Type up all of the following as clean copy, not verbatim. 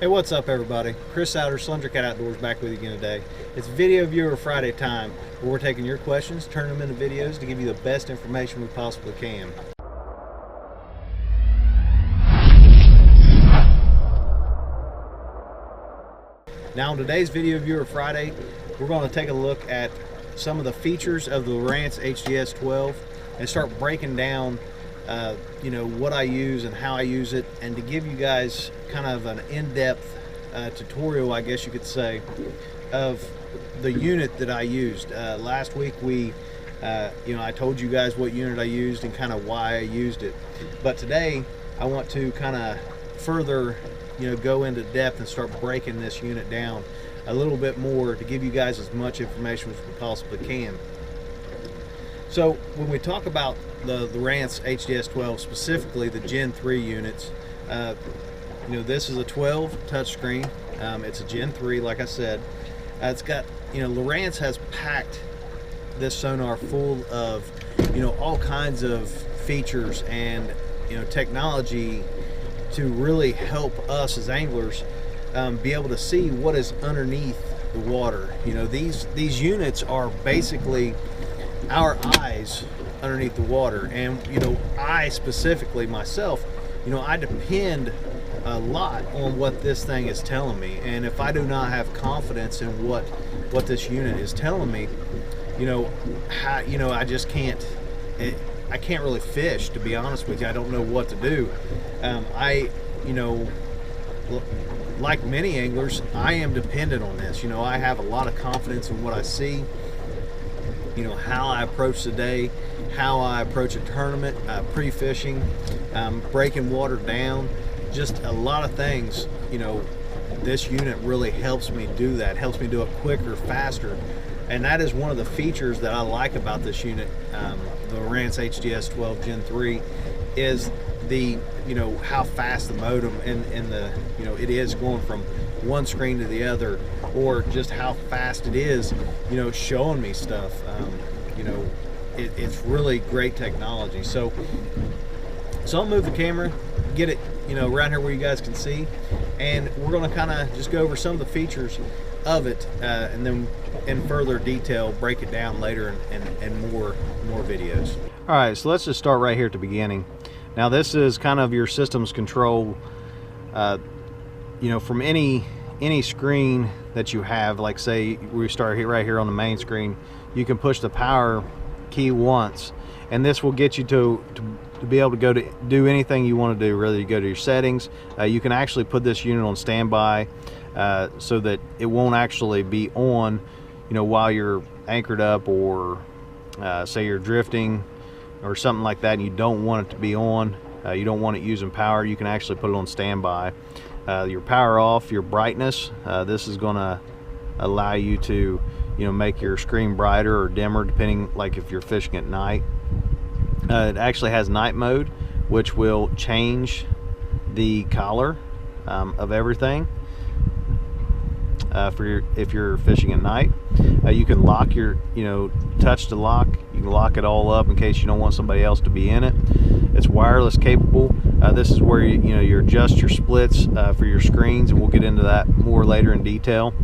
Hey, what's up everybody? Chris Souter, Slender Cat Outdoors, back with you again today. It's Video Viewer Friday time, where we're taking your questions, turning them into videos to give you the best information we possibly can. Now on today's Video Viewer Friday, we're going to take a look at some of the features of the Lowrance HDS 12 and start breaking down what I use and how I use it, and to give you guys kind of an in-depth tutorial, I guess you could say, of the unit that I used. Last week I told you guys what unit I used and kind of why I used it, but today I want to kind of further go into depth and start breaking this unit down a little bit more to give you guys as much information as we possibly can. So when we talk about the Lowrance HDS 12, specifically the Gen 3 units, this is a 12 touchscreen. It's a Gen 3, like I said. It's got, Lowrance has packed this sonar full of, all kinds of features and, technology to really help us as anglers be able to see what is underneath the water. These units are basically our eyes underneath the water, and I specifically myself, I depend a lot on what this thing is telling me, and if I do not have confidence in what this unit is telling me, I just can't I can't really fish, to be honest with you. I don't know what to do. Like many anglers, I am dependent on this. I have a lot of confidence in what I see, how I approach the day, how I approach a tournament, pre-fishing, breaking water down, just a lot of things. This unit really helps me do that, helps me do it quicker, faster, and that is one of the features that I like about this unit, the Lowrance HDS 12 Gen 3, is the how fast the modem and the it is going from one screen to the other, or just how fast it is showing me stuff. It's really great technology. So I'll move the camera, get it right here where you guys can see, and we're going to kind of just go over some of the features of it, and then in further detail break it down later and more videos. All right, so let's just start right here at the beginning. Now this is kind of your systems control, from any screen that you have. Like say we start here, right here on the main screen, you can push the power key once, and this will get you to be able to go to do anything you want to do. Whether you go to your settings, you can actually put this unit on standby, so that it won't actually be on while you're anchored up, or say you're drifting or something like that and you don't want it to be on, you don't want it using power. You can actually put it on standby. Your power off, your brightness, this is going to allow you to make your screen brighter or dimmer, depending, like if you're fishing at night. It actually has night mode, which will change the color of everything if you're fishing at night. You can lock your touch to lock. You can lock it all up in case you don't want somebody else to be in it. It's wireless capable. This is where you adjust your splits for your screens, and we'll get into that more later in detail.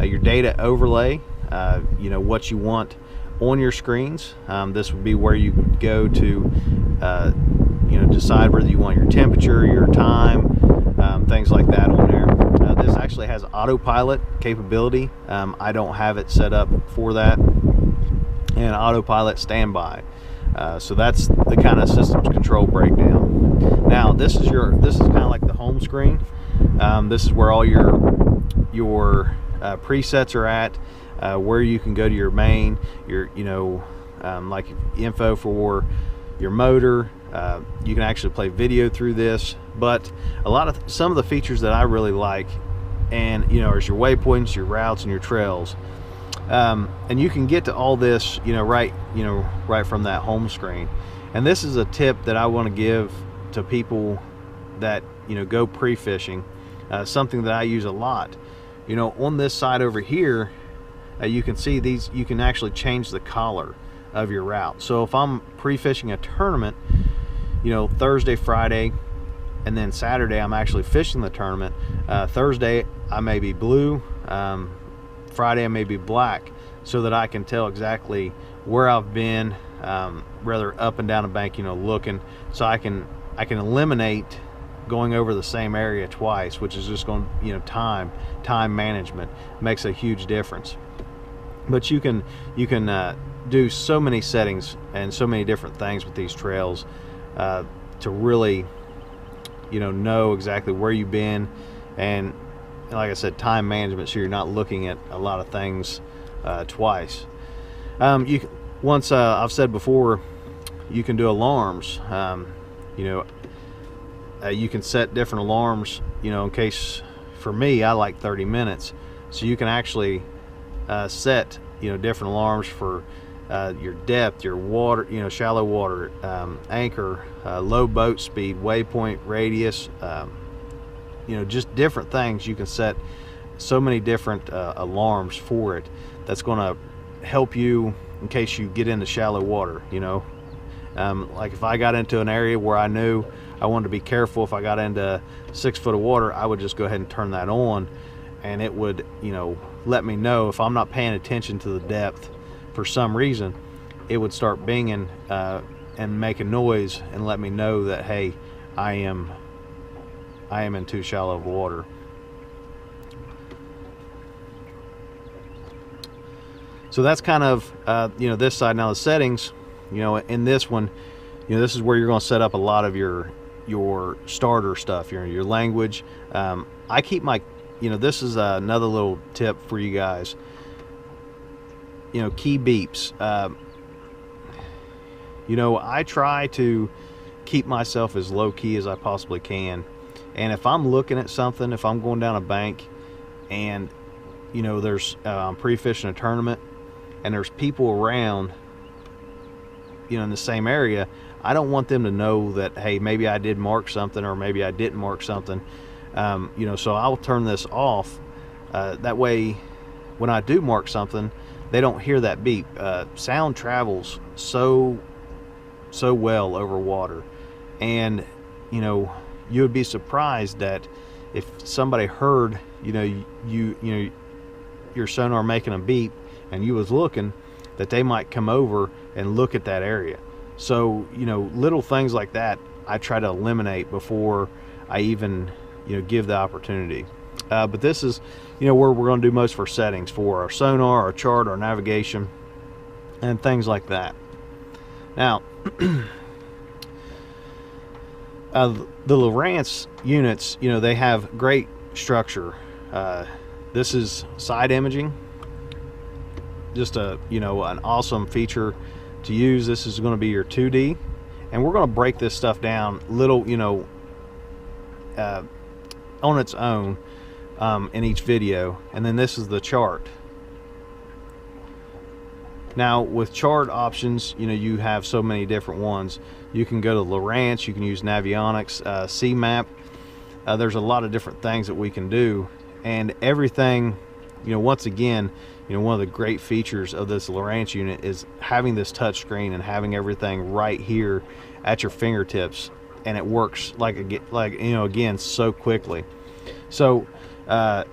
Your data overlay, what you want on your screens. This would be where you would go to decide whether you want your temperature, your time, things like that on there. This actually has autopilot capability. I don't have it set up for that, and autopilot standby. So that's the kind of systems control breakdown. Now this is kind of like the home screen. This is where all your presets are at, where you can go to your main, like info for your motor. You can actually play video through this, but some of the features that I really like, and is your waypoints, your routes, and your trails. And you can get to all this right from that home screen. And this is a tip that I want to give to people that go pre-fishing, something that I use a lot. On this side over here, you can see these, you can actually change the color of your route. So if I'm pre-fishing a tournament, Thursday, Friday, and then Saturday I'm actually fishing the tournament. Thursday I may be blue, Friday I may be black, so that I can tell exactly where I've been, rather up and down a bank, you know, looking, so I can eliminate going over the same area twice, which is just going to, you know, time management makes a huge difference. But you can do so many settings and so many different things with these trails to really, you know exactly where you've been, and like I said, time management, so you're not looking at a lot of things twice. Once I've said before, you can do alarms. You know, you can set different alarms, you know, in case, for me, I like 30 minutes, so you can actually set, you know, different alarms for your depth, your water, you know, shallow water, anchor, low boat speed, waypoint, radius, you know, just different things. You can set so many different alarms for it. That's going to help you in case you get into shallow water, you know. Like if I got into an area where I knew I wanted to be careful, if I got into 6 foot of water, I would just go ahead and turn that on, and it would, you know, let me know if I'm not paying attention to the depth for some reason. It would start binging and making noise and let me know that, hey, I am in too shallow of water. So that's kind of you know, this side. Now the settings, you know, in this one, you know, this is where you're going to set up a lot of your starter stuff, your language. I keep my, you know, this is another little tip for you guys. You know, key beeps. You know, I try to keep myself as low key as I possibly can. And if I'm looking at something, if I'm going down a bank and, you know, there's I'm pre-fishing a tournament and there's people around, you know, in the same area, I don't want them to know that, hey, maybe I did mark something or maybe I didn't mark something. You know, so I'll turn this off. That way, when I do mark something, they don't hear that beep. Sound travels so well over water, and you know, you would be surprised that if somebody heard, you know, your sonar making a beep and you was looking, that they might come over and look at that area. So, you know, little things like that I try to eliminate before I even, you know, give the opportunity. But this is, you know, where we're going to do most of our settings for our sonar, our chart, our navigation, and things like that. Now, the Lowrance units, you know, they have great structure. This is side imaging, just a, you know, an awesome feature to use. This is going to be your 2D, and we're going to break this stuff down little, you know, on its own in each video. And then this is the chart. Now with chart options, you know, you have so many different ones. You can go to Lowrance, you can use Navionics, CMAP. There's a lot of different things that we can do, and everything, you know, once again, you know, one of the great features of this Lowrance unit is having this touch screen and having everything right here at your fingertips, and it works like you know, again, so quickly. So let's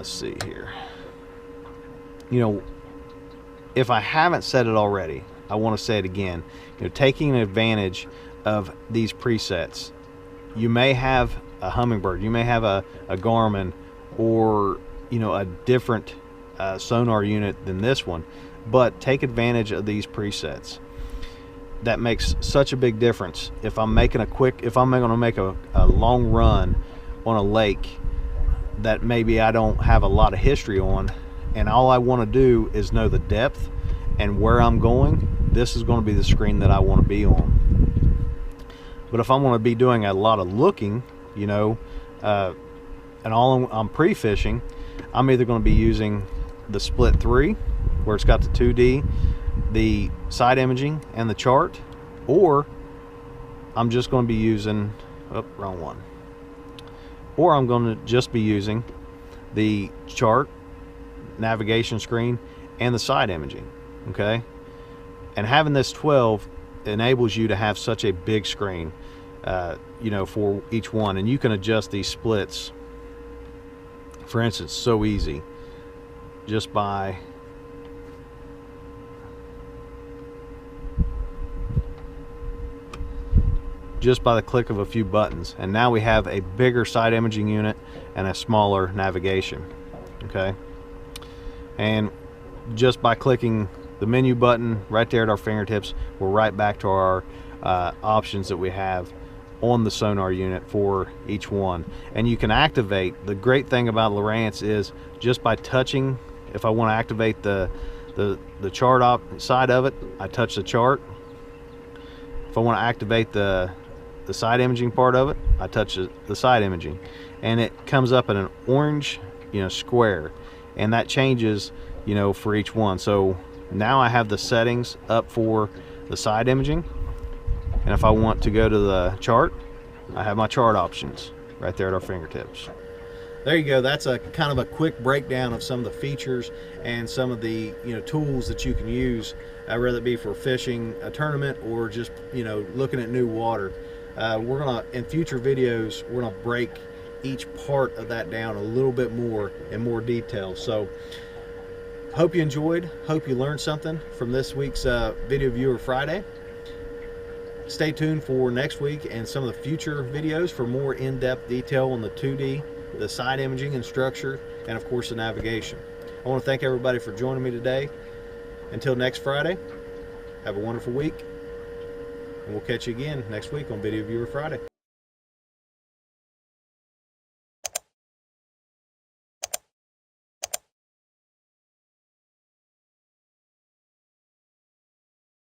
see here. You know, if I haven't said it already, I want to say it again. You know, taking advantage of these presets. You may have a Humminbird, you may have a Garmin, or, you know, a different sonar unit than this one, but take advantage of these presets. That makes such a big difference. If I'm making if I'm going to make a long run on a lake that maybe I don't have a lot of history on, and all I want to do is know the depth and where I'm going, this is going to be the screen that I want to be on. But if I'm going to be doing a lot of looking, you know, and I'm pre-fishing, I'm either going to be using the split 3, where it's got the 2D, the side imaging, and the chart, or I'm just going to be using, wrong one, or I'm going to just be using the chart, navigation screen, and the side imaging. Okay, and having this 12 enables you to have such a big screen. you know, for each one. And you can adjust these splits, for instance, so easy, just by the click of a few buttons. And now we have a bigger side imaging unit and a smaller navigation. Okay, and just by clicking the menu button right there at our fingertips, we're right back to our options that we have on the sonar unit for each one. And you can activate, the great thing about Lowrance is just by touching, if I want to activate the chart side of it, I touch the chart. If I want to activate the side imaging part of it, I touch the side imaging, and it comes up in an orange, you know, square, and that changes, you know, for each one. So now I have the settings up for the side imaging, and if I want to go to the chart, I have my chart options right there at our fingertips. There you go. That's a kind of a quick breakdown of some of the features and some of the, you know, tools that you can use, whether it be for fishing a tournament or just, you know, looking at new water. We're gonna, in future videos, we're gonna break each part of that down a little bit more in more detail. So hope you enjoyed, hope you learned something from this week's Video Viewer Friday. Stay tuned for next week and some of the future videos for more in-depth detail on the 2D, the side imaging and structure, and of course the navigation. I want to thank everybody for joining me today. Until next Friday, have a wonderful week, and we'll catch you again next week on Video Viewer Friday.